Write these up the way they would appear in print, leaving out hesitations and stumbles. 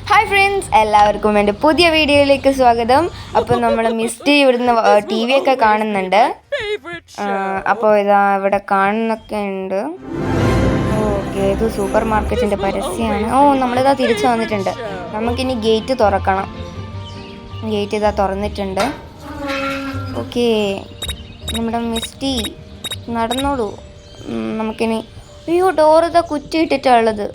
Hi friends, എല്ലാവർക്കും എൻ്റെ പുതിയ വീഡിയോയിലേക്ക് സ്വാഗതം. അപ്പോൾ നമ്മൾ മിസ്റ്റി ഇവിടുന്ന് ടി വി ഒക്കെ കാണുന്നുണ്ട്. അപ്പോൾ ഇതാ ഇവിടെ കാണുന്നൊക്കെ ഉണ്ട്. ഓക്കെ, ഇത് സൂപ്പർ മാർക്കറ്റിൻ്റെ പരസ്യമാണ്. നമ്മളിതാ തിരിച്ചു വന്നിട്ടുണ്ട്. നമുക്കിനി ഗേറ്റ് തുറക്കണം. ഗേറ്റ് ഇതാ തുറന്നിട്ടുണ്ട്. ഓക്കെ, നമ്മുടെ മിസ്റ്റി നടന്നോളൂ. നമുക്കിനി ഡോർ ഇതാ കുറ്റിയിട്ടിട്ടുള്ളത്.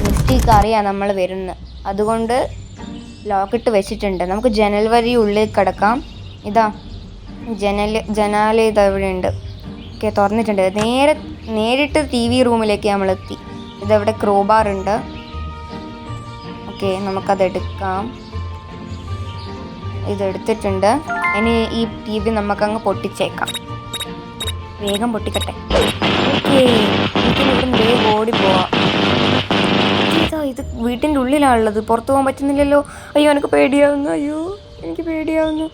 മിസ്റ്റിക്ക് അറിയാം നമ്മൾ വരുന്നത്, അതുകൊണ്ട് ലോക്കിട്ട് വെച്ചിട്ടുണ്ട്. നമുക്ക് ജനൽ വഴി ഉള്ളിൽ കിടക്കാം. ഇതാ ജനാല ഇതാ ഇവിടെ ഉണ്ട്. ഓക്കെ, തുറന്നിട്ടുണ്ട്. നേരിട്ട് ടി വി റൂമിലേക്ക് നമ്മളെത്തി. ഇതവിടെ ക്രോബാർ ഉണ്ട്. ഓക്കെ, നമുക്കതെടുക്കാം. ഇതെടുത്തിട്ടുണ്ട്. ഇനി ഈ ടി വി നമുക്കങ്ങ് പൊട്ടിച്ചേക്കാം. വേഗം പൊട്ടിക്കട്ടെ. ഓക്കെ, നമുക്കിവിടെ വേഗം ഓടിപ്പോവാം. ഇത് വീട്ടിൻ്റെ ഉള്ളിലാണുള്ളത്, പുറത്തു പോകാൻ പറ്റുന്നില്ലല്ലോ. അയ്യോ, എനിക്ക് പേടിയാവുന്നു. എനിക്ക് പേടിയാവുന്നു.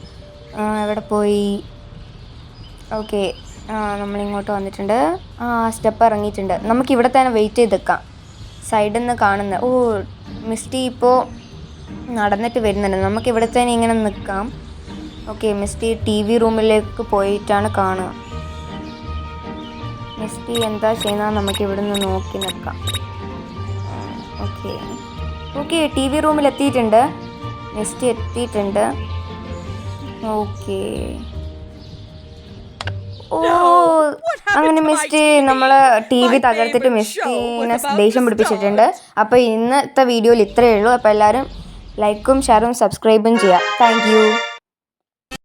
എവിടെ പോയി? ഓക്കെ, നമ്മളിങ്ങോട്ട് വന്നിട്ടുണ്ട്. സ്റ്റെപ്പ് ഇറങ്ങിയിട്ടുണ്ട്. നമുക്കിവിടെ തന്നെ വെയിറ്റ് ചെയ്ത് നിൽക്കാം. സൈഡിൽ നിന്ന് കാണുന്നത്. മിസ്റ്റി ഇപ്പോൾ നടന്നിട്ട് വരുന്നുണ്ട്. നമുക്കിവിടെ തന്നെ ഇങ്ങനെ നിൽക്കാം. ഓക്കെ, മിസ്റ്റി ടി വി റൂമിലേക്ക് പോയിട്ടാണ് കാണുക. മിസ്റ്റി എന്താ ചെയ്യുന്നത് നമുക്കിവിടെ നിന്ന് നോക്കി നിൽക്കാം. ഓക്കെ, ടി വി റൂമിൽ എത്തിയിട്ടുണ്ട്. മിസ്റ്റി എത്തിയിട്ടുണ്ട്. ഓക്കെ, അങ്ങനെ മിസ്റ്റി നമ്മളെ ടി വി തകർത്തിട്ട് മിസ്റ്റീനെ ദേഷ്യം പിടിപ്പിച്ചിട്ടുണ്ട്. അപ്പോൾ ഇന്നത്തെ വീഡിയോയിൽ ഇത്രയേ ഉള്ളൂ. അപ്പോൾ എല്ലാവരും ലൈക്കും ഷെയറും സബ്സ്ക്രൈബും ചെയ്യുക. Thank you.